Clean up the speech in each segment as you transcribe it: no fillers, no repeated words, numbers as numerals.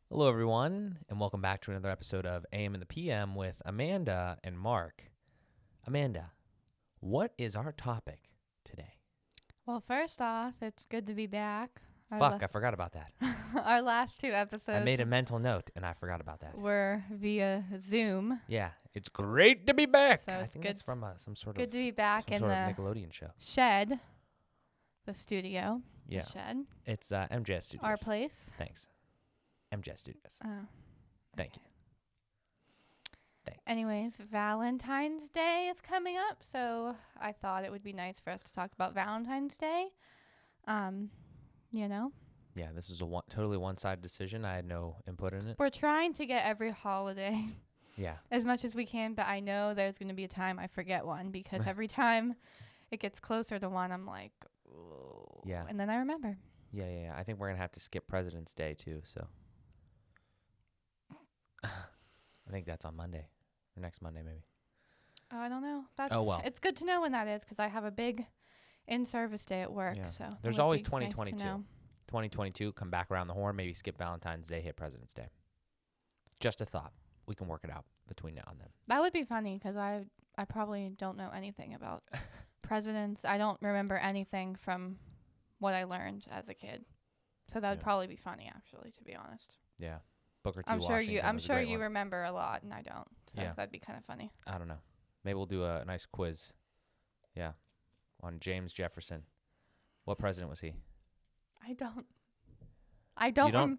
Hello, everyone, and welcome back to another episode of AM and the PM with Amanda and Mark. Amanda, what is our topic today? Well, first off, it's good to be back. Fuck, I forgot about that. Our last two I episodes made a mental note, and I forgot about that. were via Zoom. Yeah, it's great to be back. So I it's think good- that's from some sort Good of to be back in of the Nickelodeon show. shed, the studio, Yeah, the shed, it's MJS Studios. our place. Thanks. MJS Studios. Oh, Thank you. Thanks. anyways, Valentine's Day is coming up, so I thought it would be nice for us to talk about Valentine's Day. You know, Yeah, this is a totally one-sided decision. I had no input in it. we're trying to get every holiday Yeah. as much as we can, but I know there's going to be a time I forget one because every time it gets closer to one, I'm like, ooh. Yeah. And then I remember. Yeah. I think we're going to have to skip President's Day, too, so. I think that's on Monday. Or next Monday, maybe. Oh, I don't know. Oh, well. It's good to know when that is because I have a big in-service day at work. Yeah. So it There's would always be nice to 2022. know. 2022, come back around the horn, maybe skip Valentine's Day, hit President's Day. Just a thought. We can work it out between now and then. That would be funny because I probably don't know anything about presidents. I don't remember anything from what I learned as a kid. So that would Yeah. probably be funny, actually, to be honest. Yeah. Booker T. I'm sure Washington you. I'm was a sure great you one. remember a lot, and I don't. So Yeah. that'd be kind of funny. I don't know. Maybe we'll do a nice quiz. Yeah. On James Jefferson. What president was he? I don't.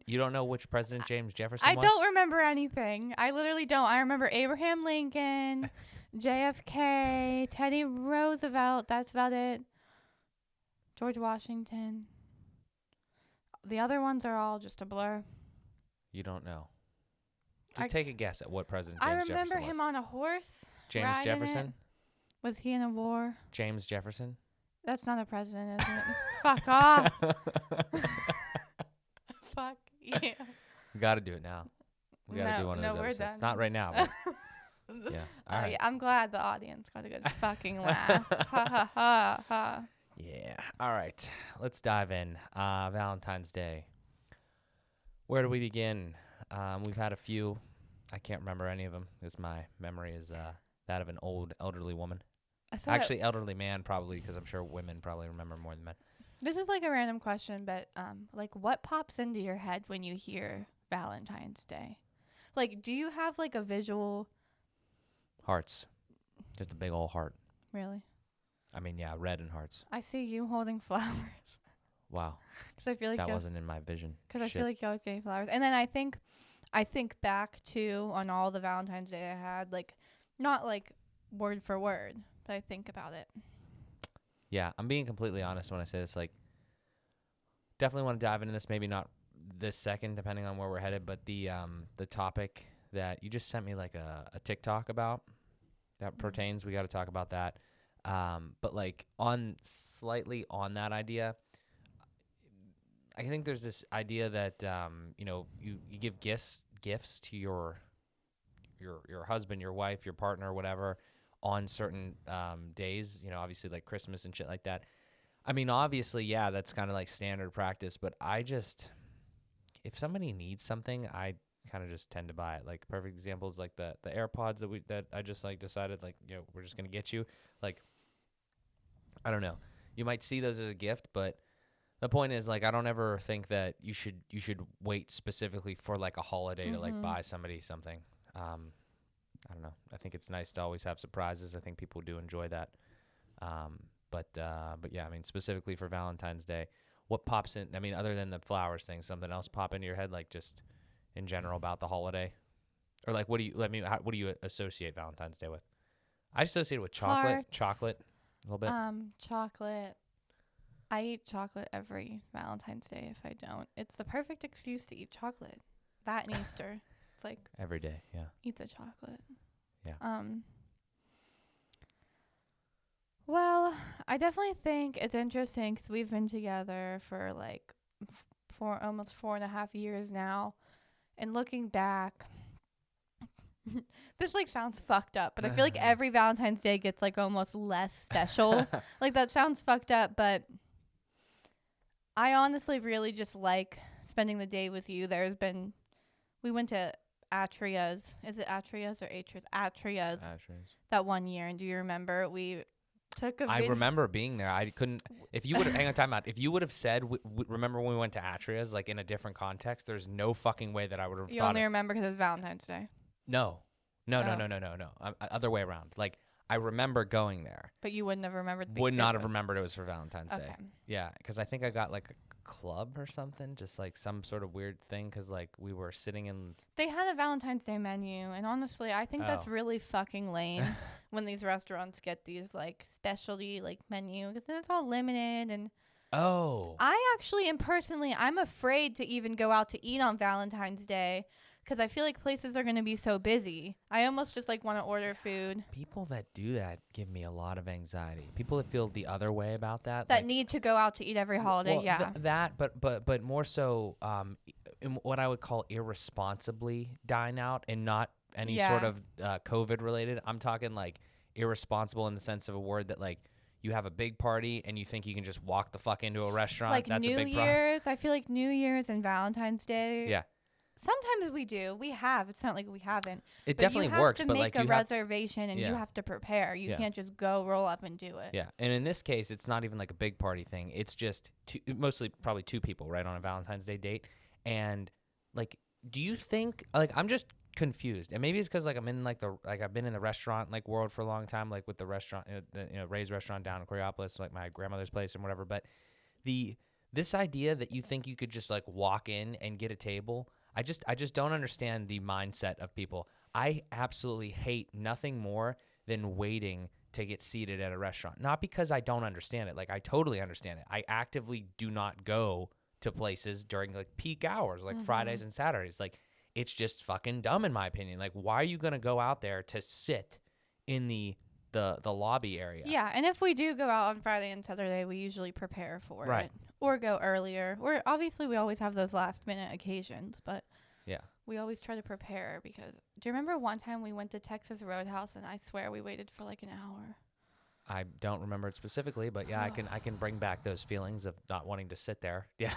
You don't know which president James Jefferson I was? don't remember anything. I literally don't. I remember Abraham Lincoln, JFK, Teddy Roosevelt. That's about it. George Washington. The other ones are all just a blur. You don't know. Just I- take a guess at what president I James remember Jefferson was. him on a horse. James riding Jefferson? it. Was he in a war? James Jefferson? That's not a president, isn't it? Fuck off. Fuck you. We got to do it now. We got to do one of those we're episodes. done. Not right now, but yeah. All right. Yeah, I'm glad the audience got a good fucking laugh. Ha ha ha ha. Yeah. All right. Let's dive in. Valentine's Day. Where do we begin? We've had a few. I can't remember any of them because my memory is that of an old elderly woman. Actually, elderly man probably, because I'm sure women probably remember more than men. This is like a random question, but like, what pops into your head when you hear Valentine's Day? Like, do you have like a visual? Hearts. Just a big old heart. Really? I mean, yeah, red and hearts. I see you holding flowers. Wow. Because I feel like That wasn't in my vision. Because I feel like you're always getting flowers, and then I think back to on all the Valentine's Day I had, like, not like word for word, but I think about it. Yeah, I'm being completely honest when I say this. Like, definitely want to dive into this. Maybe not this second, depending on where we're headed. But the topic that you just sent me, like a TikTok about that pertains. We got to talk about that. But like slightly on that idea, I think there's this idea that you give gifts to your husband, your wife, your partner, whatever, on certain days, obviously like Christmas and shit like that. I mean, obviously, yeah, that's kind of like standard practice, but if somebody needs something, I kind of just tend to buy it. Like, perfect example is like the AirPods that I just like decided, like, we're just going to get you. Like, I don't know. You might see those as a gift, but the point is, like, I don't ever think that you should wait specifically for like a holiday to like buy somebody something. I don't know. I think it's nice to always have surprises. I think people do enjoy that. But yeah, I mean, specifically for Valentine's Day, what pops in? I mean, other than the flowers thing, something else pop into your head, like just in general about the holiday, or like what do you associate Valentine's Day with? I associate it with chocolate, Hearts. a little bit. Chocolate. I eat chocolate every Valentine's Day. If I don't, it's the perfect excuse to eat chocolate. That and Easter. It's like Every day, yeah. eat the chocolate. Yeah. Well, I definitely think it's interesting because we've been together for like almost 4.5 years now, and looking back, this like sounds fucked up, but I feel like every Valentine's Day gets like almost less special. Like, that sounds fucked up, but I honestly really just like spending the day with you. There's been We went to Atria's. Is it Atria's or Atria's? Atria's. Ashrays. That one year. And do you remember we took a I video? remember being there. I couldn't. If you would have, hang on, time out. If you would have said, remember when we went to Atria's, like in a different context, there's no fucking way that I would have You thought only it. remember because it was Valentine's Day. No, no, no, Oh. no, no, no, no. Other way around. Like I remember going there. But you wouldn't have remembered. Would not have was- remembered it was for Valentine's Day. Okay. Yeah, because I think I got like a club or something, just like some sort of weird thing. Because like we were sitting in. They had a Valentine's Day menu, and honestly, I think that's Oh. really fucking lame when these restaurants get these like specialty like menu because then it's all limited. And Oh. I actually am personally, I'm afraid to even go out to eat on Valentine's Day because I feel like places are gonna be so busy. I almost just like want to order food People that do that give me a lot of anxiety. People that feel the other way about that. that like, need to go out to eat every holiday. well, Yeah. that, but more so, in what I would call irresponsibly dine out, and not any sort Yeah. of COVID related. I'm talking like irresponsible in the sense of a word that like you have a big party and you think you can just walk the fuck into a restaurant. Like That's New a big problem. Year's, I feel like New Year's and Valentine's Day. Yeah, Sometimes we do. We have. It's not like we haven't. it But definitely you have works. to But make like a you have, reservation and you Yeah. have to prepare. You Yeah. can't just go roll up and do it. yeah, and in this case, it's not even like a big party thing. It's just mostly probably two people, right, on a Valentine's Day date. And like, do you think like I'm just confused, and maybe it's because like I'm in like I've been in the restaurant like world for a long time, like with the restaurant, Ray's restaurant down in Coriopolis, like my grandmother's place and whatever. But this idea that you think you could just like walk in and get a table, I just don't understand the mindset of people. I absolutely hate nothing more than waiting to get seated at a restaurant. Not because I don't understand it. Like I totally understand it. I actively do not go to places during like peak hours, like Fridays and Saturdays. Like it's just fucking dumb in my opinion. Like why are you going to go out there to sit in the lobby area? Yeah, and if we do go out on Friday and Saturday, we usually prepare for Right. it or go earlier. Or obviously we always have those last minute occasions, but Yeah. we always try to prepare because do you remember one time we went to Texas Roadhouse and I swear we waited for like an hour? I don't remember it specifically, but yeah, I can bring back those feelings of not wanting to sit there. Yeah.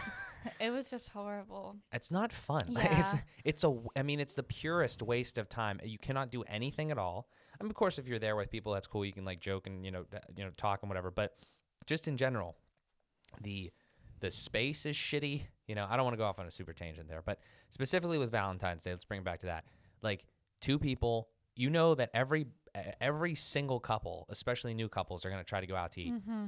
It was just horrible. It's not fun. Yeah. It's the purest waste of time. You cannot do anything at all. I mean, of course, if you're there with people, that's cool. You can like joke and talk and whatever. But just in general, the space is shitty. I don't want to go off on a super tangent there, but specifically with Valentine's Day, let's bring it back to that. Like two people, that every single couple, especially new couples, are going to try to go out to eat. Mm-hmm.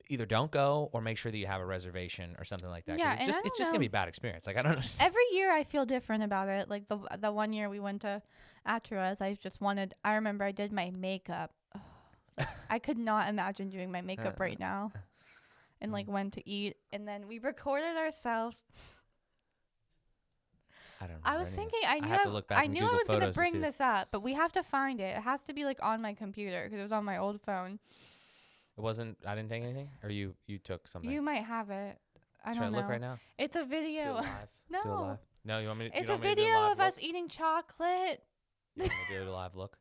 Either don't go or make sure that you have a reservation or something like that. 'Cause Yeah, it's and just I don't it's just gonna know. be a bad experience. Like I don't understand. Every year I feel different about it. Like the one year we went to Atra's, I remember I did my makeup. I could not imagine doing my makeup right now. And like went to eat and then we recorded ourselves. I don't know. I was thinking I have to look back and knew Google I was going to photos to bring see this up, but we have to find it. It has to be like on my computer because it was on my old phone. It wasn't. I didn't take anything, or you took something. You might have it. I Should don't I look know. right now? It's a Do it video. live. Do it No. live. No, you want me? To, you It's a don't want me to do a video live of us look? eating chocolate. You want me to do a live look?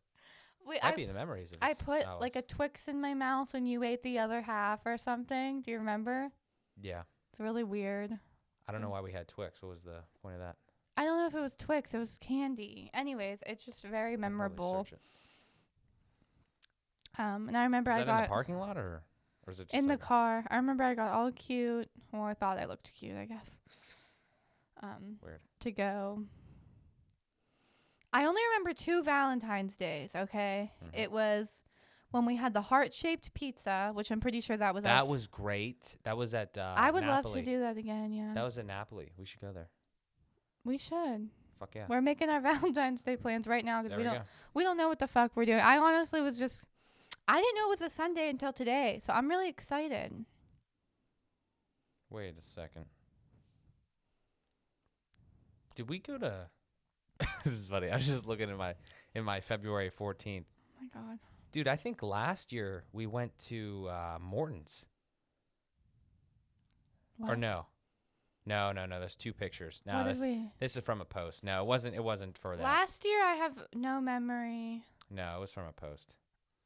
Wait, Might be in the memories. I put like a Twix in my mouth and you ate the other half or something. Do you remember? Yeah. It's really weird. I don't know why we had Twix. What was the point of that? I don't know if it was Twix. It was candy. Anyways, it's just very I'll probably memorable. search it. And I remember Is I that in the got parking lot or is it just in the like car. I remember I got all cute. Well, I thought I looked cute, I guess. weird? To go. I only remember 2 Valentine's days, okay? Mhm. It was when we had the heart-shaped pizza, which I'm pretty sure that was That was great. That was at I would Napoli. love to do that again, yeah. That was at Napoli. We should go there. We should. Fuck yeah. We're making our Valentine's Day plans right now because There we go. we don't know what the fuck we're doing. I honestly was just I didn't know it was a Sunday until today, so I'm really excited. Wait a second. Did we go to? This is funny. I was just looking in my February 14th. Oh my god. Dude, I think last year we went to Morton's. Or What? no. No. There's 2 pictures. No, What did we? this is from a post. No, it wasn't for that. Last year I have no memory. No, it was from a post.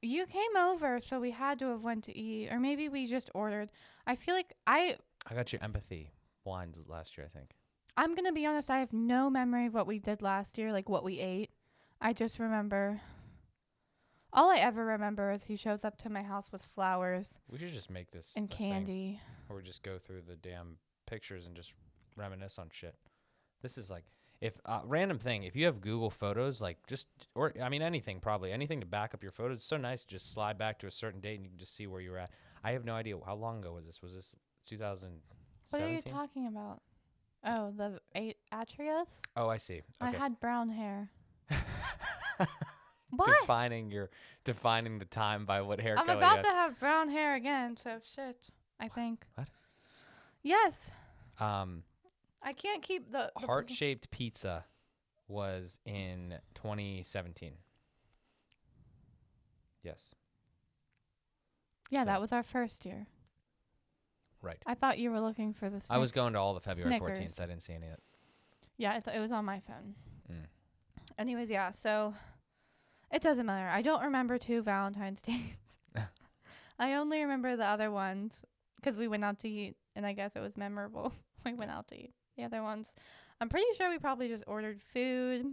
You came over, so we had to have went to eat, or maybe we just ordered. I feel like I got you empathy wines last year, I think. I'm going to be honest. I have no memory of what we did last year, like what we ate. I just remember. All I ever remember is he shows up to my house with flowers We should just make this and a thing candy. where we just go through the damn pictures and just reminisce on shit. This is like, if random thing, if you have Google Photos, like just, or I mean anything, probably anything to back up your photos. It's so nice to just slide back to a certain date and you can just see where you were at. I have no idea how long ago was this. Was this 2017? What are you talking about? Oh, the Atrias? Oh, I see. I Okay. had brown hair. What? Defining the time by what hair I'm color about you to have brown hair again, so shit. I think. What? Yes. had. I can't keep the Heart-shaped pizza was in 2017. Yes. Yeah, So- that was our first year. Right. I thought you were looking for the I was going to all the February Snickers. 14th. I didn't see any of it. Yeah, it was on my phone. Mm. Anyways, yeah, so it doesn't matter. I don't remember 2 Valentine's Days. I only remember the other ones because we went out to eat, and I guess it was memorable. We went out to eat. The other ones, I'm pretty sure we probably just ordered food.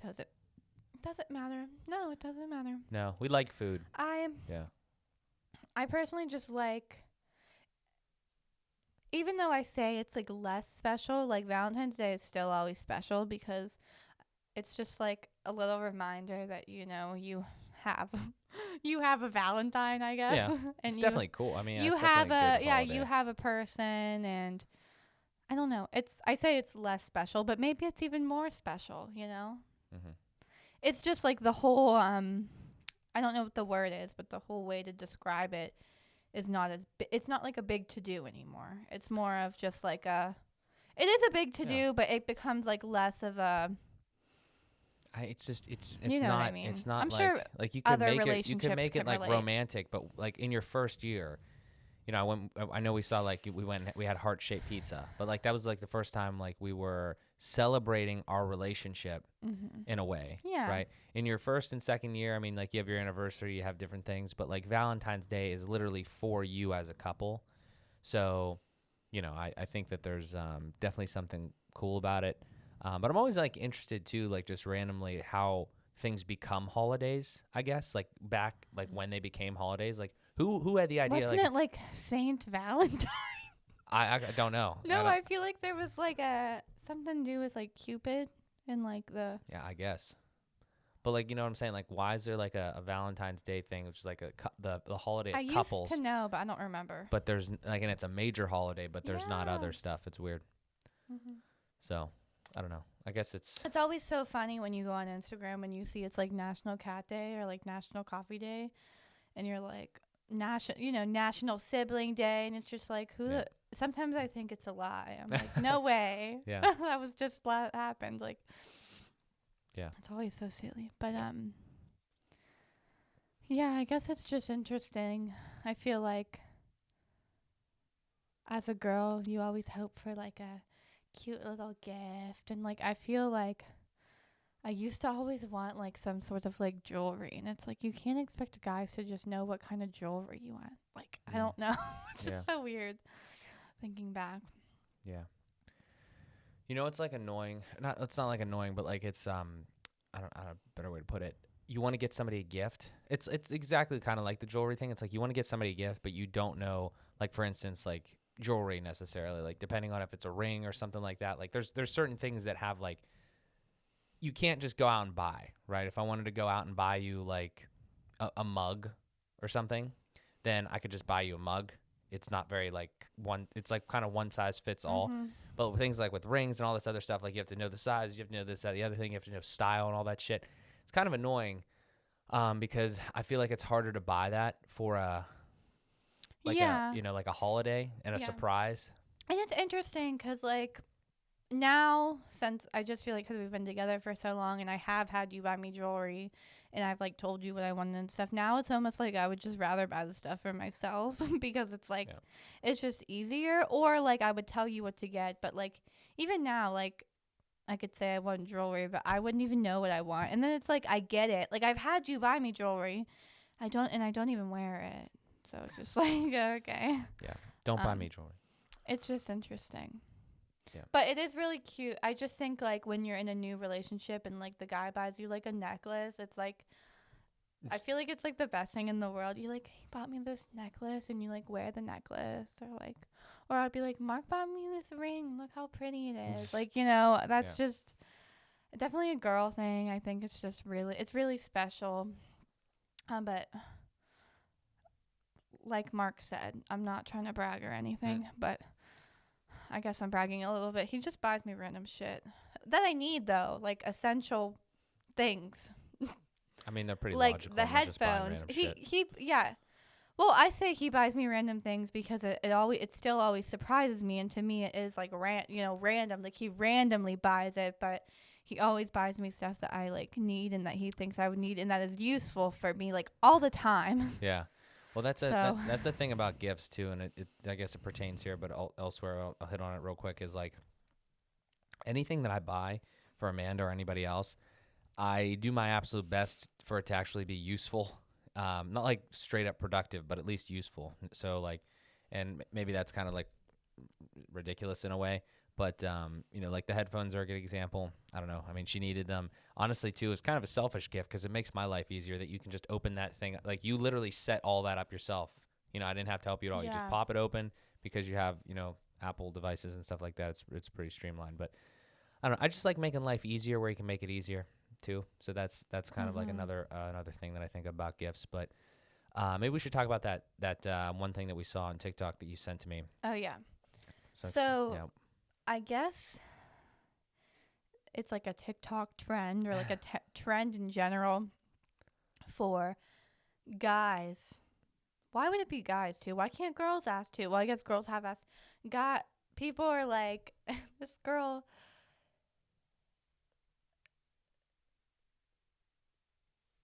Does it matter? No, it doesn't matter. No, we like food. I personally just like, even though I say it's like less special, like Valentine's Day is still always special because it's just like a little reminder that you have you have a Valentine, I guess. Yeah, and it's definitely cool. I mean, you it's have definitely good you holiday. have a person, and I don't know. I say it's less special, but maybe it's even more special, Mhm. It's just like the whole I don't know what the word is, but the whole way to describe it is not it's not like a big to do anymore. It's more of just like it is a big to do, but it becomes like less of a It's You know what not I mean. it's not I'm like sure like you could other make it relationships can like relate. romantic, but like in your first year, I know we saw like we had heart-shaped pizza, but like that was like the first time like we were celebrating our relationship in a way, Yeah. right? In your first and second year, I mean, like you have your anniversary, you have different things, but like Valentine's Day is literally for you as a couple. So, I think that there's definitely something cool about it. But I'm always like interested too, like just randomly how things become holidays, I guess, like back, like when they became holidays, like who had the idea? Wasn't it like Saint Valentine? I don't know. No, I feel like there was like something to do with like Cupid and like the Yeah, I guess. But like, you know what I'm saying? Like, why is there like a Valentine's Day thing, which is like the holiday of couples? I used to know, but I don't remember. But there's like, and it's a major holiday, but there's not Yeah. other stuff. It's weird. So, I don't know. I guess it's It's always so funny when you go on Instagram and you see it's like National Cat Day or like National Coffee Day, and you're like National Sibling Day, and it's just like Yeah. Sometimes I think it's a lie. I'm like, no way. Yeah. That was just what happened. Like, Yeah. it's always so silly. But yeah, I guess it's just interesting. I feel like as a girl, you always hope for like a cute little gift, and like I feel like I used to always want like some sort of like jewelry, and it's like you can't expect guys to just know what kind of jewelry you want. Like I don't know. It's just so weird thinking back. Yeah. It's like annoying. It's not like annoying, but like it's I don't know a better way to put it. You want to get somebody a gift. It's exactly kind of like the jewelry thing. It's like you want to get somebody a gift, but you don't know, like for instance, like jewelry necessarily, like depending on if it's a ring or something like that. Like there's certain things that have like you can't just go out and buy, right? If I wanted to go out and buy you like a mug or something, then I could just buy you a mug. It's not very like it's like kind of one size fits all. But with things like with rings and all this other stuff, like you have to know the size, you have to know this, that, the other thing, you have to know style and all that shit. It's kind of annoying because I feel like it's harder to buy that for a like a holiday and a surprise. And it's interesting because like now, since I just feel like because we've been together for so long and I have had you buy me jewelry and I've like told you what I wanted and stuff, now it's almost like I would just rather buy the stuff for myself because it's like it's just easier, or like I would tell you what to get, but like even now, like I could say I want jewelry, but I wouldn't even know what I want, and then it's like I get it, like I've had you buy me jewelry, I don't even wear it, so it's just like okay. Yeah, don't buy me jewelry. It's just interesting. Yeah. But it is really cute. I just think like when you're in a new relationship and like the guy buys you like a necklace, it's like I feel like it's like the best thing in the world. You like he bought me this necklace and you like wear the necklace or I'd be like Mark bought me this ring. Look how pretty it is. Like, you know, that's Yeah. just definitely a girl thing. I think it's just really special. But like Mark said, I'm not trying to brag or anything, but I guess I'm bragging a little bit. He just buys me random shit that I need though, like essential things. I mean, they're pretty Like logical. the I'm not just buying headphones. random shit. He yeah. Well, I say he buys me random things because it still always surprises me, and to me it is like random. Like he randomly buys it, but he always buys me stuff that I like need and that he thinks I would need and that is useful for me like all the time. Yeah. Well, that's So that's a thing about gifts too, and it I guess it pertains here, but elsewhere I'll hit on it real quick. Is like anything that I buy for Amanda or anybody else, I do my absolute best for it to actually be useful. Not like straight up productive, but at least useful. So like, and maybe that's kind of like ridiculous in a way, but like the headphones are a good example. I don't know. I mean, she needed them. Honestly, too, it's kind of a selfish gift because it makes my life easier that you can just open that thing. Like you literally set all that up yourself. I didn't have to help you at all. You just yeah. pop it open because you have, Apple devices and stuff like that. It's pretty streamlined, but I don't know. I just like making life easier where you can make it easier too. So that's kind of like another thing that I think about gifts. But maybe we should talk about that one thing that we saw on TikTok that you sent to me. Oh yeah. So yeah. I guess it's like a TikTok trend or like a trend in general for guys. Why would it be guys too? Why can't girls ask too? Well, I guess girls have asked. People are like, this girl.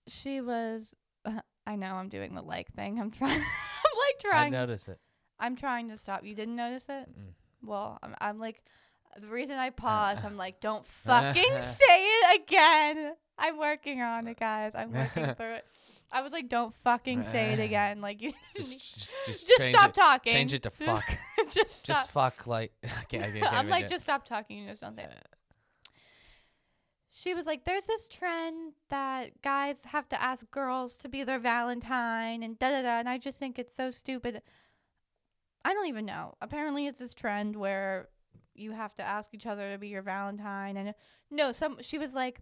She was. I know I'm doing the like thing. I'm trying. I'm like I trying. notice it. I'm trying to stop. You didn't notice it? Mm-mm. Well, I'm like, the reason I paused, I'm like, don't fucking say it again. I'm working on it, guys. I'm working through it. I was like, don't fucking say it again. Like, you just stop talking. Change it to fuck. Just fuck. Like, I can't I'm like, just stop talking. You just don't say it. She was like, there's this trend that guys have to ask girls to be their Valentine and da-da-da. And I just think it's so stupid. I don't even know. Apparently, it's this trend where you have to ask each other to be your Valentine. And she was like,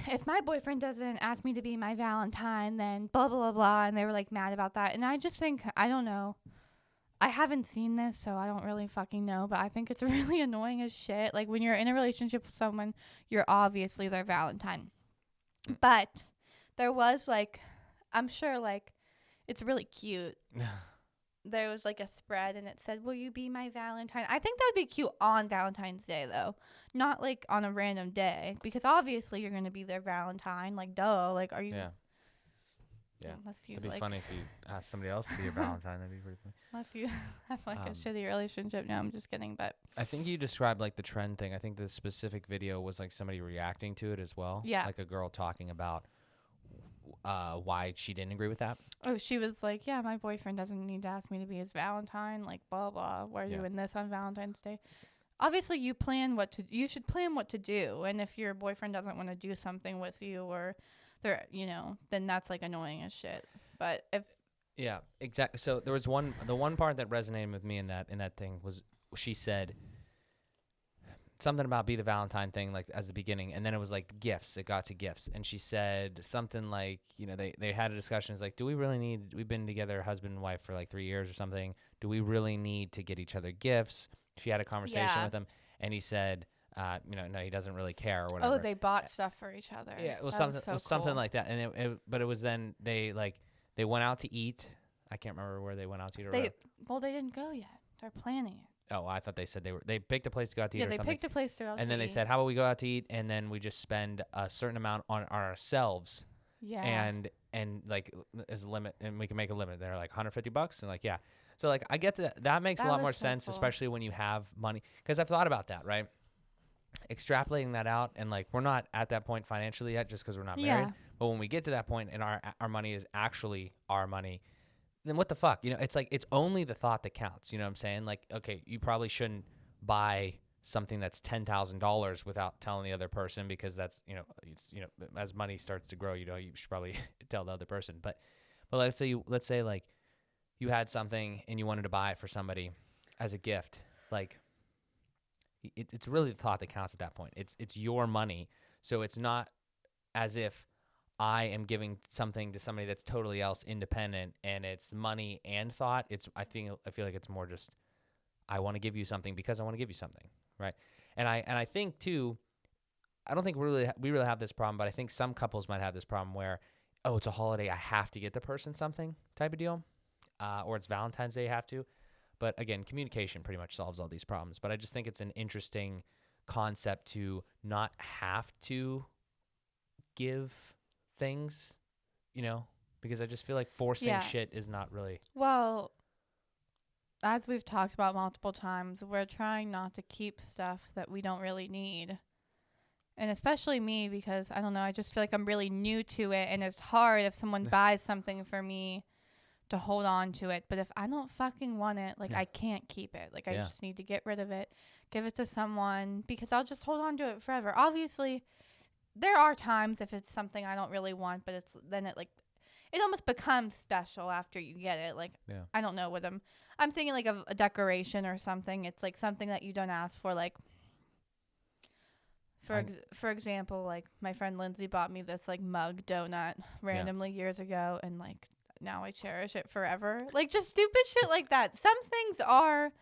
if my boyfriend doesn't ask me to be my Valentine, then blah, blah, blah, blah. And they were like mad about that. And I just think, I don't know. I haven't seen this, so I don't really fucking know. But I think it's really annoying as shit. Like when you're in a relationship with someone, you're obviously their Valentine. But there was like, I'm sure like, it's really cute. There was like a spread and it said, will you be my Valentine? I think that would be cute on Valentine's Day though. Not like on a random day. Because obviously you're going to be their Valentine. Like, duh. Like, are you? Yeah. Yeah. Unless you, It'd be funny if you asked somebody else to be your Valentine. That'd be pretty funny. Unless you have like a shitty relationship. No, I'm just kidding. But I think you described like the trend thing. I think the specific video was like somebody reacting to it as well. Yeah. Like a girl talking about why she didn't agree with that. Oh, she was like, yeah, my boyfriend doesn't need to ask me to be his Valentine. Like, blah, blah. We're doing this on Valentine's Day. Obviously, you should plan what to do. And if your boyfriend doesn't want to do something with you or then that's like annoying as shit. But yeah, exactly. So there was the one part that resonated with me in that thing was she said something about be the Valentine thing, like as the beginning. And then it was like gifts. It got to gifts. And she said something like, they had a discussion. It's like, we've been together husband and wife for like 3 years or something. Do we really need to get each other gifts? She had a conversation with him and he said, no, he doesn't really care or whatever. Oh, they bought stuff for each other. Yeah, it was something like that. And but it was then they went out to eat. I can't remember where they went out to eat. They didn't go yet. They're planning it. Oh, I thought they said they picked a place to go out to eat or something. Yeah, they picked a place to go out to eat. And then they said, how about we go out to eat and then we just spend a certain amount on ourselves. Yeah. And like as a limit, and we can make a limit. They're like $150 and like, yeah. So like I get that makes a lot more sense, especially when you have money. Because I've thought about that, right? Extrapolating that out, and like we're not at that point financially yet just because we're not married. But when we get to that point and our money is actually our money, then what the fuck? It's like it's only the thought that counts. You know what I'm saying? Like, okay, you probably shouldn't buy something that's $10,000 without telling the other person, because that's, as money starts to grow, you should probably tell the other person. But let's say like you had something and you wanted to buy it for somebody as a gift. Like it's really the thought that counts at that point. It's your money. So it's not as if I am giving something to somebody that's totally else independent, and it's money and thought. I feel like it's more just, I want to give you something because I want to give you something, right? And I think too, I don't think we really have this problem, but I think some couples might have this problem where, oh, it's a holiday, I have to get the person something type of deal, or it's Valentine's Day, you have to. But again, communication pretty much solves all these problems. But I just think it's an interesting concept to not have to give things, because I just feel like forcing shit is not really. Well, as we've talked about multiple times, we're trying not to keep stuff that we don't really need. And especially me, because I don't know, I just feel like I'm really new to it, and it's hard if someone buys something for me to hold on to it. But if I don't fucking want it, like, I can't keep it. Like, I just need to get rid of it, give it to someone, because I'll just hold on to it forever. Obviously, there are times if it's something I don't really want, but it almost becomes special after you get it. Like, I don't know what I'm thinking, like of a decoration or something. It's like something that you don't ask for. Like, for example, like my friend Lindsay bought me this like mug donut randomly years ago, and like now I cherish it forever. Like, just stupid shit like that. Some things are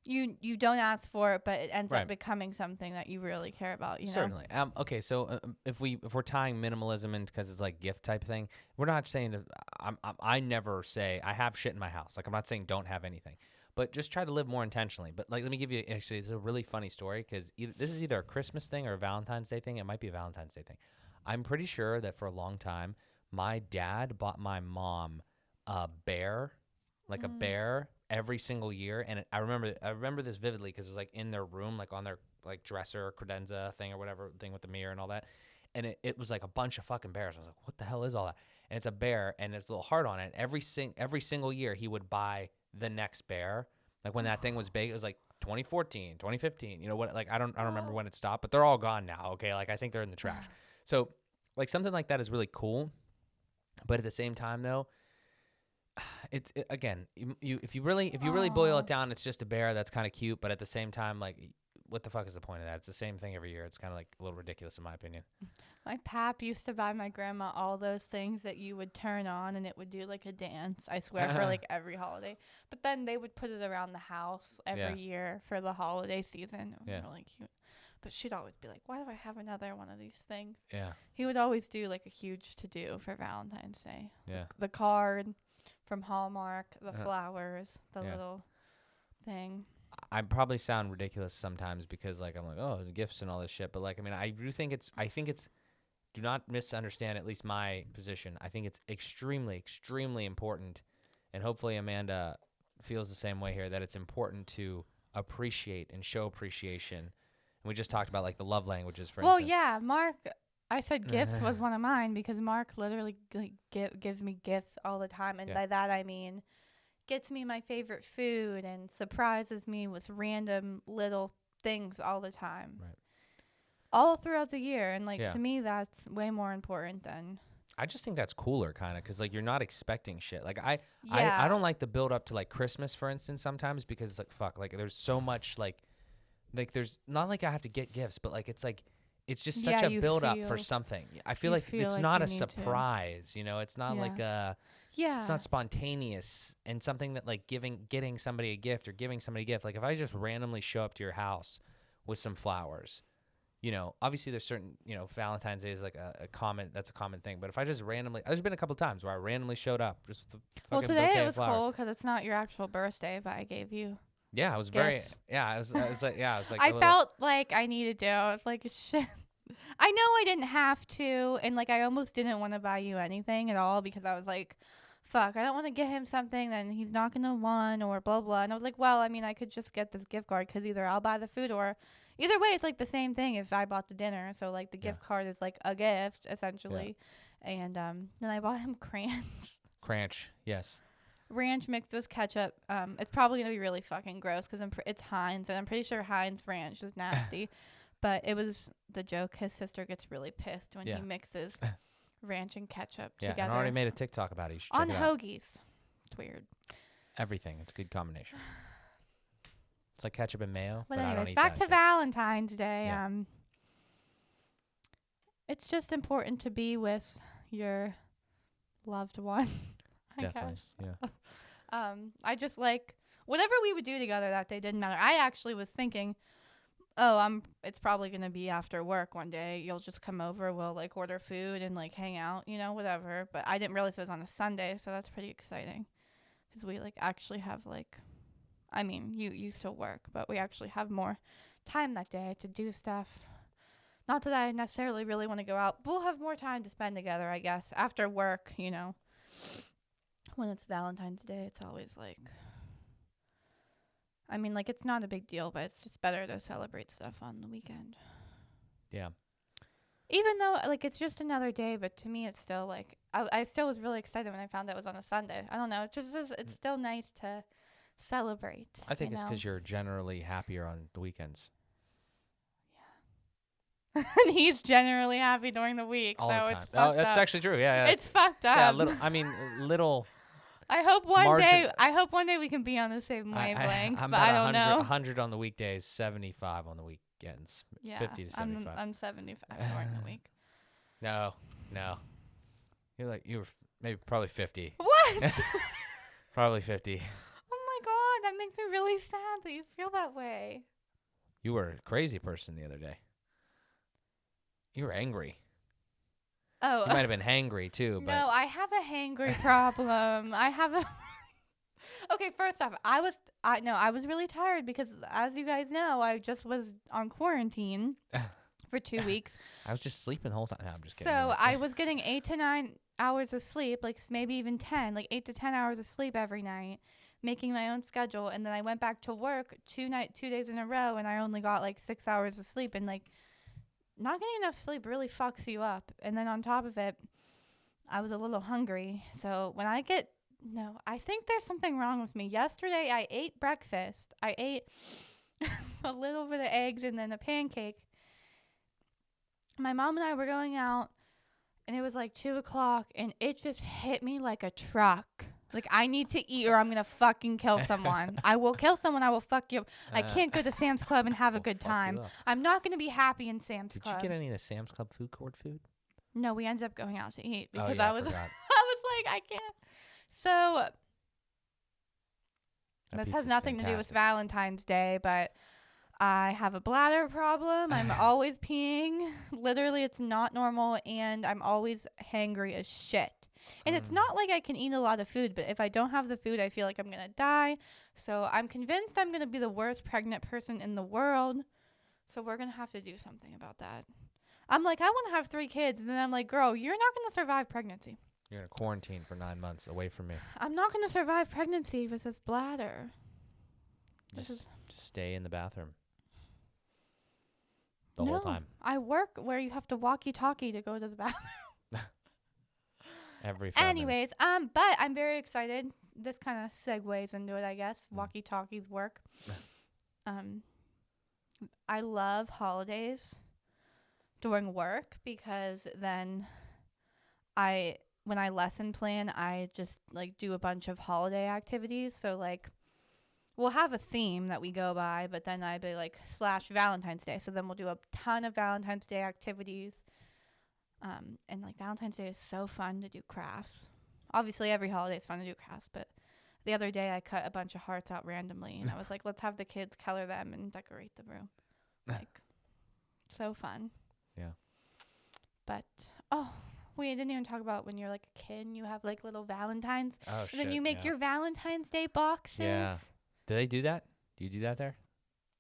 you don't ask for it, but it ends up becoming something that you really care about. You know? Certainly. Okay. So if we're tying minimalism in because it's like gift type thing, we're not saying that. I never say I have shit in my house. Like, I'm not saying don't have anything, but just try to live more intentionally. But like, let me give you actually, it's a really funny story, because this is either a Christmas thing or a Valentine's Day thing. It might be a Valentine's Day thing. I'm pretty sure that for a long time, my dad bought my mom a bear, like a bear, every single year. And I remember this vividly because it was like in their room, like on their like dresser, credenza thing or whatever thing with the mirror and all that. And it was like a bunch of fucking bears. I was like, what the hell is all that? And it's a bear, and it's a little heart on it. Every single year he would buy the next bear. Like when that thing was big, it was like 2014, 2015. You know what? Like I don't remember when it stopped, but they're all gone now. Okay, like I think they're in the trash. So like something like that is really cool. But at the same time, though, again, if you really boil it down, it's just a bear that's kind of cute. But at the same time, like, what the fuck is the point of that? It's the same thing every year. It's kind of like a little ridiculous in my opinion. My pap used to buy my grandma all those things that you would turn on and it would do like a dance, I swear, for like every holiday. But then they would put it around the house every year for the holiday season. It was really cute. But she'd always be like, why do I have another one of these things? Yeah. He would always do like a huge to-do for Valentine's Day. Yeah. The card from Hallmark, the flowers, the little thing. I probably sound ridiculous sometimes because like I'm like, oh, the gifts and all this shit. But like, I mean, I think it's, do not misunderstand at least my position. I think it's extremely, extremely important. And hopefully Amanda feels the same way here, that it's important to appreciate and show appreciation. And we just talked about like the love languages, for instance. Well, yeah, Mark, I said gifts was one of mine because Mark literally gives me gifts all the time. And by that, I mean, gets me my favorite food and surprises me with random little things all the time. Right. All throughout the year. And like, to me, that's way more important than. I just think that's cooler, kind of, because like you're not expecting shit. Like I don't like the build up to like Christmas, for instance, sometimes, because it's like, fuck, like there's so much like there's not like I have to get gifts, but like it's just such a build up for something. I feel like it's not a surprise, it's not like it's not spontaneous, and something that like getting somebody a gift or giving somebody a gift. Like if I just randomly show up to your house with some flowers, obviously there's certain, Valentine's Day is like a common thing. But if I just randomly, there's been a couple times where I randomly showed up just with a fucking today bouquet it was of flowers. cool because it's not your actual birthday, but I gave you. Yeah, I was gifts. I was like, I felt like I needed to. I was like, shit. I know I didn't have to, and like I almost didn't want to buy you anything at all because I was like, fuck, I don't want to get him something then he's not gonna want or blah blah. And I was like, well, I mean, I could just get this gift card because either I'll buy the food or either way, it's like the same thing if I bought the dinner. So like the gift card is like a gift essentially, and then I bought him Cranch. Cranch, yes. ranch mixed with ketchup. It's probably gonna be really fucking gross because it's Heinz, and I'm pretty sure Heinz ranch is nasty. But it was the joke. His sister gets really pissed when Yeah. he mixes ranch and ketchup Yeah, and together I already made a TikTok about it. You should check on it out. hoagies. It's weird. Everything. It's a good combination. It's like ketchup and mayo, But but I don't anyways, eat back that to shit. Valentine's Day. Yeah. It's just important to be with your loved one. I Definitely. guess. Yeah. I just like whatever we would do together that day didn't matter. I actually was thinking, it's probably gonna be after work one day. You'll just come over. We'll like order food and like hang out, whatever. But I didn't realize it was on a Sunday, so that's pretty exciting. Because we like actually have like, I mean, you still work, but we actually have more time that day to do stuff. Not that I necessarily really want to go out. We'll have more time to spend together, I guess, after work, When it's Valentine's Day, it's always like, I mean, like, it's not a big deal, but it's just better to celebrate stuff on the weekend. Yeah. Even though, like, it's just another day, but to me, it's still, like, I still was really excited when I found out it was on a Sunday. I don't know. It's still nice to celebrate. I think it's because you're generally happier on the weekends. And he's generally happy during the week. All so the time. It's fucked That's up. actually true. Yeah. It's fucked up. Yeah. Little. I hope one margin- day we can be on the same wavelength, I'm but about I don't know. 100 on the weekdays, 75 on the weekends. Yeah, 50 to 75. I'm 75 during the week. No. You were maybe probably 50. What? Probably 50. Oh my god, that makes me really sad that you feel that way. You were a crazy person the other day. You were angry. Oh. You might have been hangry too, but No, I have a hangry problem. I have a Okay, first off, I was really tired because as you guys know, I just was on quarantine for 2 weeks. I was just sleeping the whole time. No, I'm just kidding. So I was getting 8 to 9 hours of sleep, like maybe even 10, like 8 to 10 hours of sleep every night, making my own schedule. And then I went back to work 2 days in a row, and I only got like 6 hours of sleep. And like, not getting enough sleep really fucks you up. And then on top of it, I was a little hungry. So when I think there's something wrong with me. Yesterday, I ate breakfast. I ate a little bit of eggs and then a pancake. My mom and I were going out, and it was like 2 o'clock, and it just hit me like a truck. Like, I need to eat or I'm going to fucking kill someone. I will kill someone. I will fuck you. I can't go to Sam's Club and have a good time. I'm not going to be happy in Sam's Club. Did you get any of the Sam's Club food court food? No, we ended up going out to eat because I I was forgot. I was like, I can't. So That this has pizza's nothing to do with fantastic. Valentine's Day, but I have a bladder problem. I'm always peeing. Literally, it's not normal, and I'm always hangry as shit. And it's not like I can eat a lot of food, but if I don't have the food, I feel like I'm going to die. So I'm convinced I'm going to be the worst pregnant person in the world. So we're going to have to do something about that. I'm like, I want to have 3 kids. And then I'm like, girl, you're not going to survive pregnancy. You're in quarantine for 9 months away from me. I'm not going to survive pregnancy with this bladder. Just stay in the bathroom. The whole time. I work where you have to walkie-talkie to go to the bathroom. Every 5 minutes. But I'm very excited. This kind of segues into it, I guess. Walkie-talkies work. I love holidays during work because then when I lesson plan, I just like do a bunch of holiday activities. So like we'll have a theme that we go by, but then I'd be like / Valentine's Day. So then we'll do a ton of Valentine's Day activities. And like Valentine's Day is so fun to do crafts. Obviously every holiday is fun to do crafts, but the other day I cut a bunch of hearts out randomly and I was like, let's have the kids color them and decorate the room. Like, so fun. Yeah. But, we didn't even talk about when you're like a kid and you have like little Valentines. Oh, And then you make your Valentine's Day boxes. Yeah. Do they do that? Do you do that there?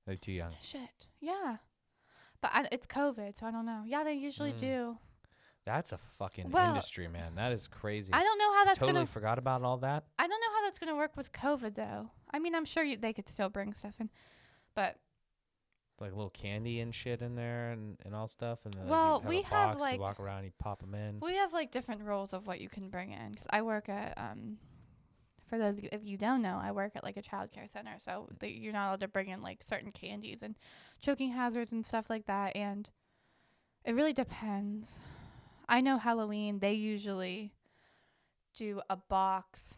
Are they too young? Shit. Yeah. But it's COVID, so I don't know. Yeah, they usually do. That's a fucking industry, man. That is crazy. I don't know how that's totally forgot about all that. I don't know how that's gonna work with COVID though. I mean, I'm sure they could still bring stuff in, but Like little candy and shit in there and all stuff. And then well, you we have a have box, like you walk around, you pop them in. we have like different rules of what you can bring in because I work at For those of you, if you don't know, I work at like a child care center, so you're not allowed to bring in like certain candies and choking hazards and stuff like that, and it really depends. I know Halloween, they usually do a box.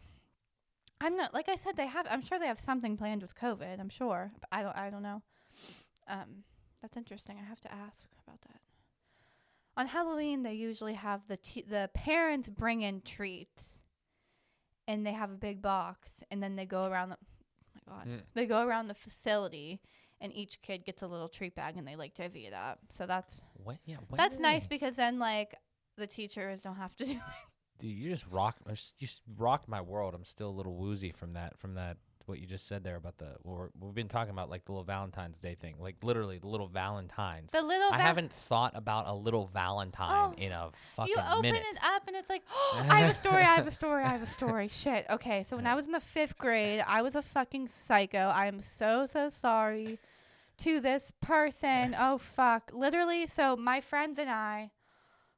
I'm not, like I said, I'm sure they have something planned with COVID, I'm sure. But I don't know. That's interesting. I have to ask about that. On Halloween, they usually have the parents bring in treats, and they have a big box, and then they go around oh my god, they go around the facility, and each kid gets a little treat bag, and they like divvy it up. So that's nice because then like the teachers don't have to do it. Dude, you just rocked my world. I'm still a little woozy from that what you just said there about we've been talking about like the little Valentine's Day thing, like literally the little Valentines. I haven't thought about a little Valentine in a fucking minute. You open it up and it's like, oh, I have a story. Shit. Okay, so when I was in the 5th grade, I was a fucking psycho. I am so sorry to this person. Oh fuck. Literally, so my friends and I,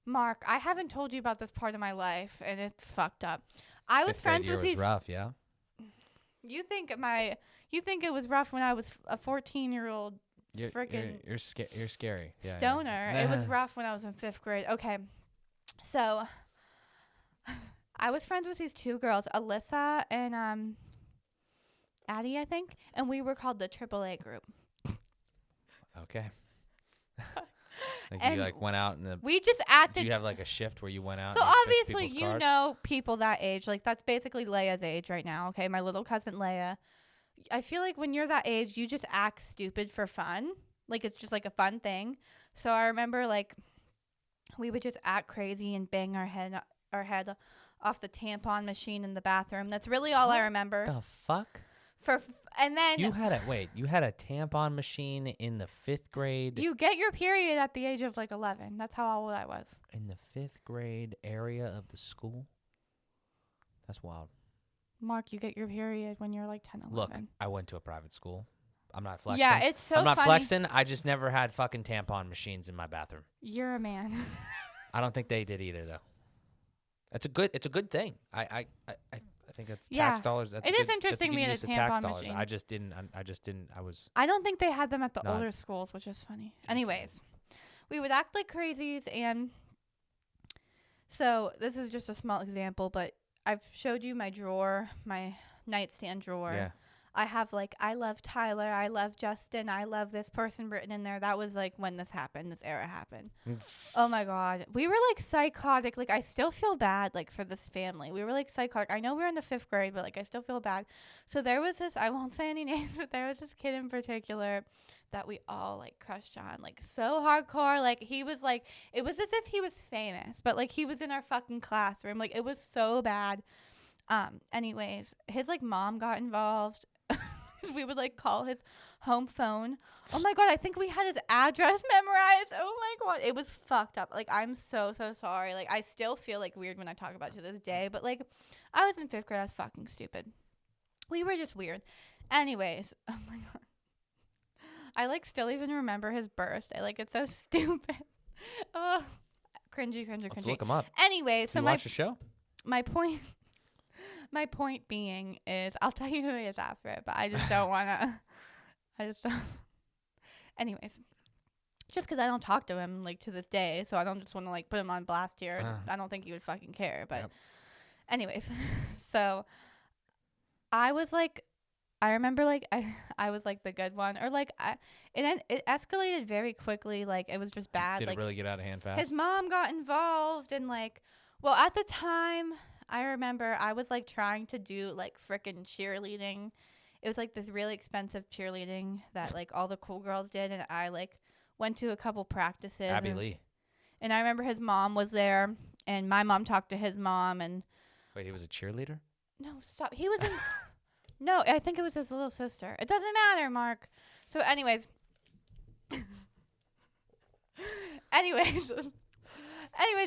Mark, I haven't told you about this part of my life, and it's fucked up. I was friends with these. Rough, yeah. You think it was rough when I was a 14-year-old freaking you're scary. Yeah, stoner. Yeah. It was rough when I was in 5th grade. Okay. So I was friends with these 2 girls, Alyssa and Addie, I think, and we were called the AAA group. Okay. Like and you like went out we just acted. Did you have like a shift where you went out? So and obviously you cars? know people that age. Like that's basically Leia's age right now. Okay, my little cousin Leia. I feel like when you're that age, you just act stupid for fun. Like it's just like a fun thing. So I remember like we would just act crazy and bang our head off the tampon machine in the bathroom. That's really all I remember. The fuck? And then you had a tampon machine in the 5th grade. You get your period at the age of like 11. That's how old I was. In the 5th grade area of the school? That's wild. Mark, you get your period when you're like 10, 11. Look, I went to a private school. I'm not flexing. Yeah, it's so funny. I'm not flexing. I just never had fucking tampon machines in my bathroom. You're a man. I don't think they did either though. It's a good thing. I think it's yeah. tax dollars. It is interesting we had a tampon machine. I just didn't. I don't think they had them at the older schools, which is funny. Anyways, we would act like crazies, and so this is just a small example, but I've showed you my drawer, my nightstand drawer. Yeah. I have like, I love Tyler, I love Justin, I love this person written in there. That was like when this era happened. Oh my God. We were like psychotic. Like I still feel bad like for this family. We were like psychotic. I know we're in the 5th grade, but like I still feel bad. So there was this, I won't say any names, but there was this kid in particular that we all like crushed on, like so hardcore. Like he was like, it was as if he was famous, but like he was in our fucking classroom. Like it was so bad. Anyways, his like mom got involved. We would like call his home phone. Oh my God, I think we had his address memorized. Oh my God, it was fucked up. Like I'm so sorry. Like I still feel like weird when I talk about it to this day, but like I was in 5th grade. I was fucking stupid. We were just weird. Anyways, oh my God, I like still even remember his birthday. Like it's so stupid. Oh, cringy. Let's look him up. Anyway, so watch the show. My point being is, I'll tell you who he is after it, but I just don't want to. I just don't. Anyways, just because I don't talk to him like to this day, so I don't just want to like put him on blast here. I don't think he would fucking care. But, anyways, so I was like, I remember like I was like the good one, or like it escalated very quickly. Like it was just bad. Did like, it really get out of hand fast? His mom got involved, and like, well, at the time, I remember I was like trying to do like frickin' cheerleading. It was like this really expensive cheerleading that like all the cool girls did, and I like went to a couple practices. Abby Lee. And I remember his mom was there, and my mom talked to his mom, and wait, he was a cheerleader? No, stop. He was in No, I think it was his little sister. It doesn't matter, Mark. So anyways. Anyways,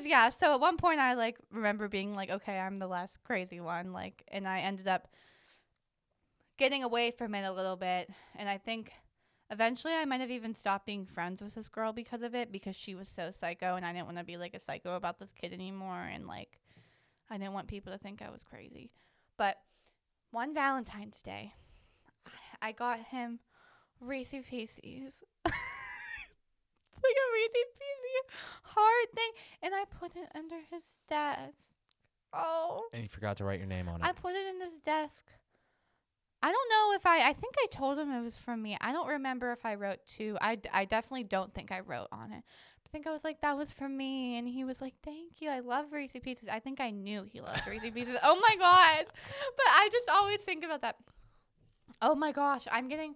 yeah. So at one point I like remember being like, okay, I'm the last crazy one, like, and I ended up getting away from it a little bit, and I think eventually I might have even stopped being friends with this girl because of it, because she was so psycho, and I didn't want to be like a psycho about this kid anymore, and like I didn't want people to think I was crazy. But one Valentine's Day, I got him Reese Pieces. It's like a Reese Piece heart thing, and I put it under his desk. Oh. And you forgot to write your name on it. I put it in his desk. I don't know if I think I told him it was from me. I don't remember if I wrote to. I definitely don't think I wrote on it. I think I was like, that was from me. And he was like, thank you. I love Reese Pieces. I think I knew he loved Reese Pieces. Oh, my God. But I just always think about that. Oh, my gosh. I'm getting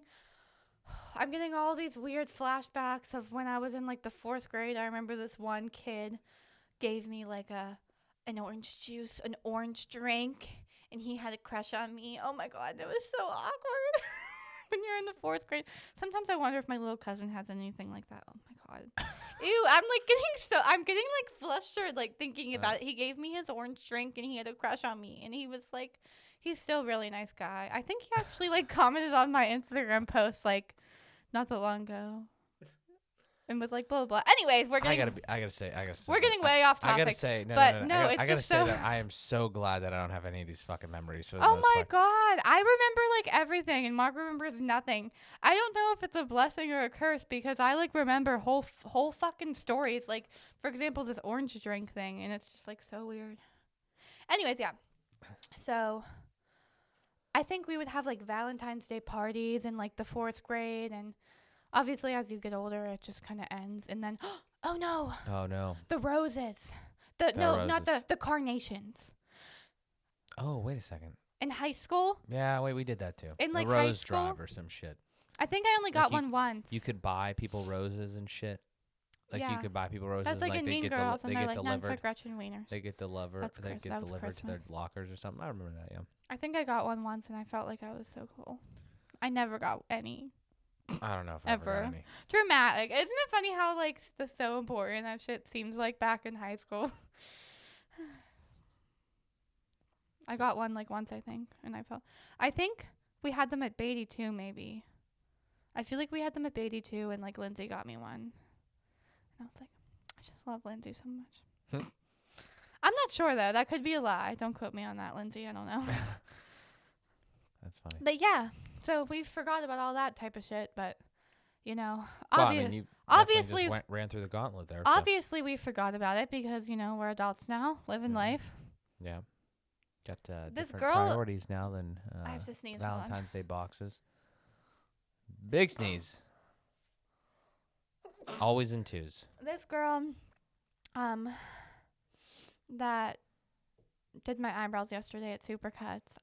all these weird flashbacks of when I was in, like, the 4th grade. I remember this one kid gave me, like, an orange juice, an orange drink. And he had a crush on me. Oh, my God. That was so awkward. When you're in the 4th grade. Sometimes I wonder if my little cousin has anything like that. Oh, my God. Ew, I'm getting, like, flustered, like, thinking about it. He gave me his orange drink, and he had a crush on me. And he was, like, he's still a really nice guy. I think he actually, like, commented on my Instagram post, like, not that long ago. And was like, blah, blah, blah. Anyways, we're getting... I gotta say. We're getting way off topic. I gotta say, no. I gotta say that I am so glad that I don't have any of these fucking memories. For the Oh most my part. God. I remember, like, everything, and Mark remembers nothing. I don't know if it's a blessing or a curse, because I, like, remember whole fucking stories. Like, for example, this orange drink thing, and it's just, like, so weird. Anyways, yeah. So... I think we would have, like, Valentine's Day parties in, like, the 4th grade, and obviously as you get older, it just kind of ends, and then, oh no, the roses, not the carnations. Oh, wait a second. In high school? Yeah, wait, we did that too. In, like, the high rose school? drive or some shit. I think I only got one once. You could buy people roses and shit. Like, yeah. You could buy people roses. That's like in they Mean get Girls, and they they're get like, none delivered. for Gretchen Wieners. They get delivered to their lockers or something. I remember that, yeah. I think I got one once, and I felt like I was so cool. I never got any. I don't know if I ever got any. Dramatic. Isn't it funny how, like, the so important that shit seems like back in high school? I got one, like, once, I think, and I think we had them at Beatty too, maybe. I feel like we had them at Beatty too, and, like, Lindsay got me one. And I was like, I just love Lindsay so much. I'm not sure, though. That could be a lie. Don't quote me on that, Lindsay. I don't know. That's funny. But, yeah. So we forgot about all that type of shit, but, you know. Well, I mean, you obviously just ran through the gauntlet there. Obviously, we forgot about it because, you know, we're adults now, living life. Yeah. Got this different girl, priorities now than I have to sneeze. Valentine's Day boxes. Big sneeze. Always in twos. This girl, that did my eyebrows yesterday at Supercuts.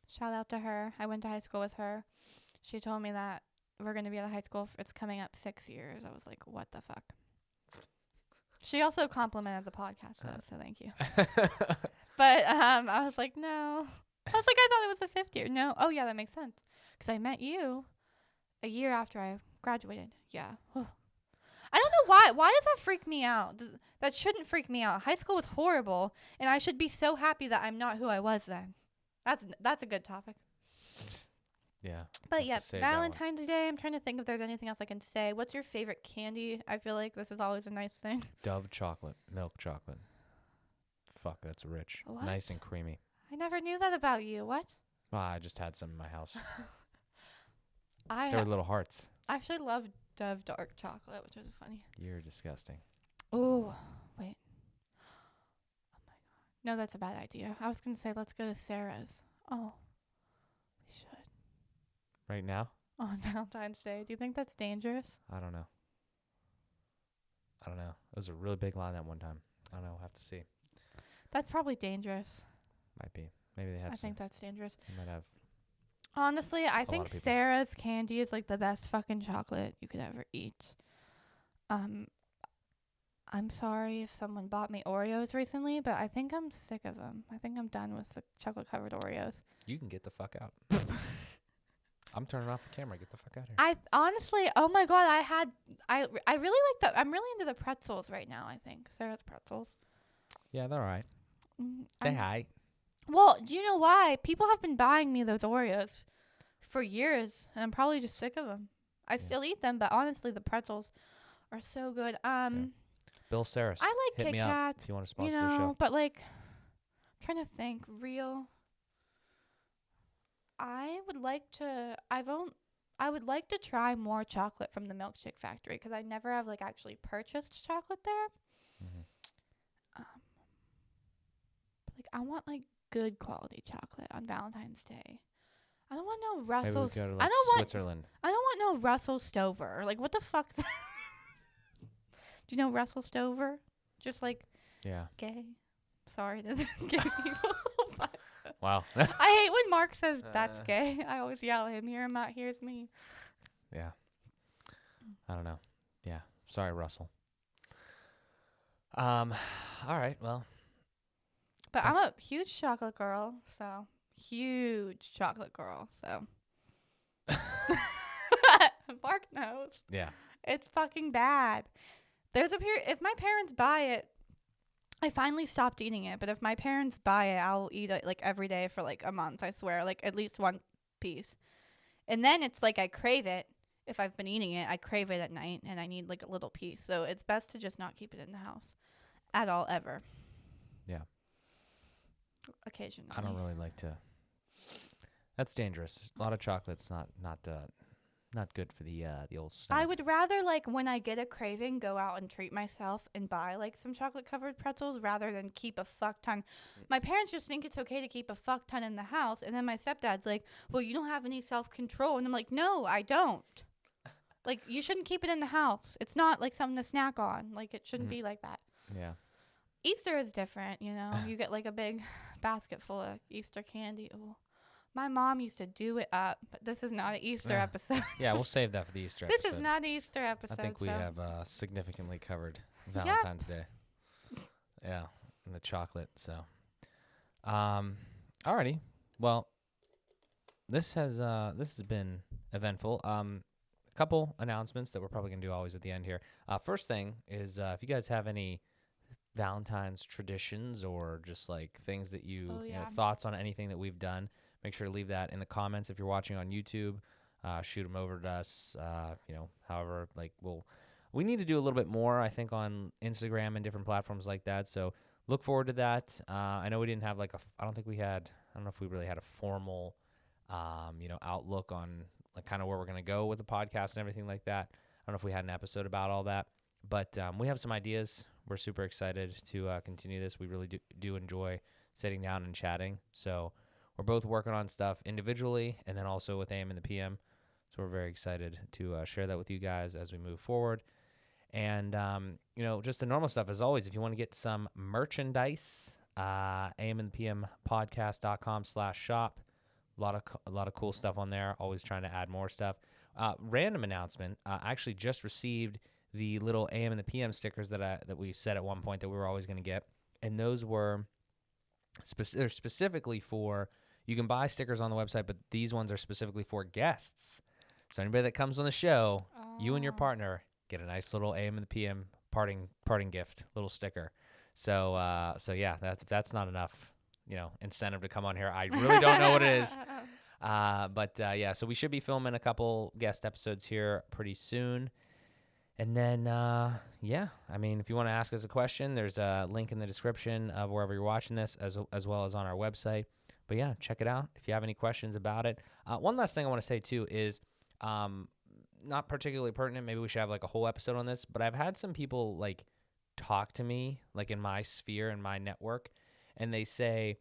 Shout out to her. I went to high school with her. She told me that we're going to be at a high school. It's coming up 6 years. I was like, what the fuck? She also complimented the podcast, though, so thank you. But I was like, no. I was like, I thought it was the 5th year. No. Oh, yeah, that makes sense. Because I met you a year after I graduated. Yeah. I don't know why. Why does that freak me out? That shouldn't freak me out. High school was horrible, and I should be so happy that I'm not who I was then. That's a good topic. Yeah. But yeah, Valentine's Day. I'm trying to think if there's anything else I can say. What's your favorite candy? I feel like this is always a nice thing. Dove chocolate, milk chocolate. Fuck, that's rich. What? Nice and creamy. I never knew that about you. What? Well, I just had some in my house. They were little hearts. I actually love Dove dark chocolate, which is funny. You're disgusting. Oh, wait. Oh my God. No, that's a bad idea. I was gonna say let's go to Sarah's. Oh, we should. Right now? On Valentine's Day. Do you think that's dangerous? I don't know. It was a really big line that one time. I don't know. We'll have to see. That's probably dangerous. Might be. Maybe they have. I think that's dangerous. They might have. Honestly, I think Sarah's candy is like the best fucking chocolate you could ever eat. I'm sorry if someone bought me Oreos recently, but I think I'm sick of them. I think I'm done with the chocolate covered Oreos. You can get the fuck out. I'm turning off the camera. Get the fuck out of here. I honestly, oh my God, I really like I'm really into the pretzels right now, I think. Sarah's pretzels. Yeah, they're all right. Say hi. Well, do you know why? People have been buying me those Oreos for years, and I'm probably just sick of them. I still eat them, but honestly, the pretzels are so good. Bill Saris. I like Hit Kit me Kats. up if you want to sponsor the show. But like, I'm trying to think. Real I would like to. I would like to try more chocolate from the Milkshake Factory because I never have like actually purchased chocolate there. Hmm. Um, like I want like good quality chocolate on Valentine's Day. I don't want no Maybe we Russell's. go to I like don't want. Switzerland. I don't want no Russell Stover. Like what the fuck? Do you know Russell Stover? Just like Yeah. gay. Sorry to gay people. But Wow. I hate when Mark says that's gay. I always yell at him. Hear him out. Here's me. Yeah. I don't know. Yeah. Sorry, Russell. All right. Well, But I'm a huge chocolate girl, so huge chocolate girl. So Mark knows. yeah. It's fucking bad. There's a period. If my parents buy it, I finally stopped eating it. But if my parents buy it, I'll eat it like every day for like a month. I swear, like at least one piece. And then it's like I crave it. If I've been eating it, I crave it at night, and I need like a little piece. So it's best to just not keep it in the house at all ever. Yeah. Occasionally. I don't really like to. That's dangerous. A lot of chocolate's not good for the old stomach. I would rather like when I get a craving, go out and treat myself and buy like some chocolate covered pretzels rather than keep a fuck ton. My parents just think it's okay to keep a fuck ton in the house, and then my stepdad's like, "Well, you don't have any self control," and I'm like, "No, I don't." Like you shouldn't keep it in the house. It's not like something to snack on. Like it shouldn't be like that. Yeah. Easter is different, you know. You get like a big basket full of Easter candy. Ooh. My mom used to do it up, but this is not an Easter Yeah. episode. Yeah, we'll save that for the Easter This episode. is not an Easter episode. I think we so. have significantly covered Valentine's Day. Yeah, and the chocolate. So, alrighty. Well, this has been eventful. A couple announcements that we're probably gonna do always at the end here. First thing is if you guys have any Valentine's traditions or just like things that you know, thoughts on anything that we've done, make sure to leave that in the comments. If you're watching on YouTube, shoot them over to us. However, like we need to do a little bit more, I think, on Instagram and different platforms like that. So look forward to that. I know we didn't have I don't know if we really had a formal, outlook on like kind of where we're going to go with the podcast and everything like that. I don't know if we had an episode about all that, but we have some ideas. We're super excited to continue this. We really do enjoy sitting down and chatting. So we're both working on stuff individually and then also with AM and the PM. So we're very excited to share that with you guys as we move forward. And, just the normal stuff as always. If you want to get some merchandise, AM and the PM podcast.com/shop. A lot of cool stuff on there. Always trying to add more stuff. Random announcement. I actually just received the little AM and the PM stickers that we said at one point that we were always going to get, and those were they're specifically for. You can buy stickers on the website, but these ones are specifically for guests. So anybody that comes on the show, you and your partner get a nice little AM and the PM parting gift, little sticker. So yeah, that's not enough, incentive to come on here. I really don't know what it is. Yeah, so we should be filming a couple guest episodes here pretty soon. And then, if you want to ask us a question, there's a link in the description of wherever you're watching this, as well as on our website. But yeah, check it out if you have any questions about it. One last thing I want to say, too, is not particularly pertinent. Maybe we should have like a whole episode on this. But I've had some people like talk to me like in my sphere and my network, and they say,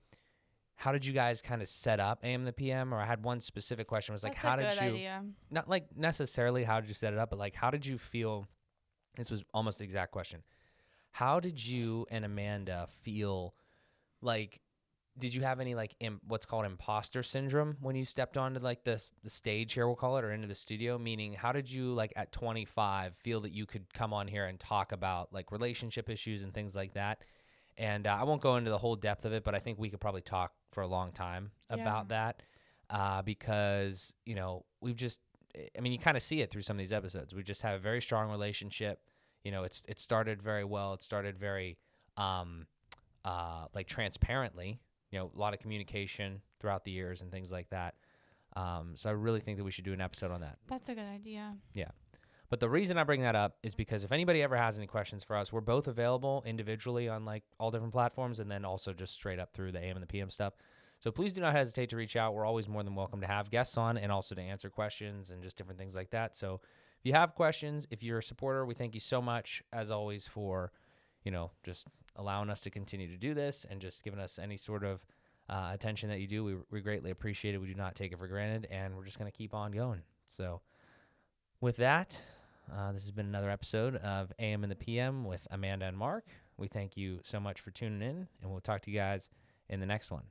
how did you guys kind of set up AM the PM? Or I had one specific question was like, That's how a did good you, idea. not like necessarily how did you set it up, but like, how did you feel? This was almost the exact question. How did you and Amanda feel? Like, did you have any like what's called imposter syndrome when you stepped onto like the stage here, we'll call it, or into the studio? Meaning, how did you like at 25 feel that you could come on here and talk about like relationship issues and things like that? And I won't go into the whole depth of it, but I think we could probably talk for a long time about that because, we've just, you kind of see it through some of these episodes. We just have a very strong relationship. It started very well. It started very like transparently, a lot of communication throughout the years and things like that. So I really think that we should do an episode on that. That's a good idea. Yeah. But the reason I bring that up is because if anybody ever has any questions for us, we're both available individually on like all different platforms and then also just straight up through the AM and the PM stuff. So please do not hesitate to reach out. We're always more than welcome to have guests on and also to answer questions and just different things like that. So if you have questions, if you're a supporter, we thank you so much, as always, for, just allowing us to continue to do this and just giving us any sort of attention that you do. We greatly appreciate it. We do not take it for granted, and we're just going to keep on going. So with that, this has been another episode of AM and the PM with Amanda and Mark. We thank you so much for tuning in, and we'll talk to you guys in the next one.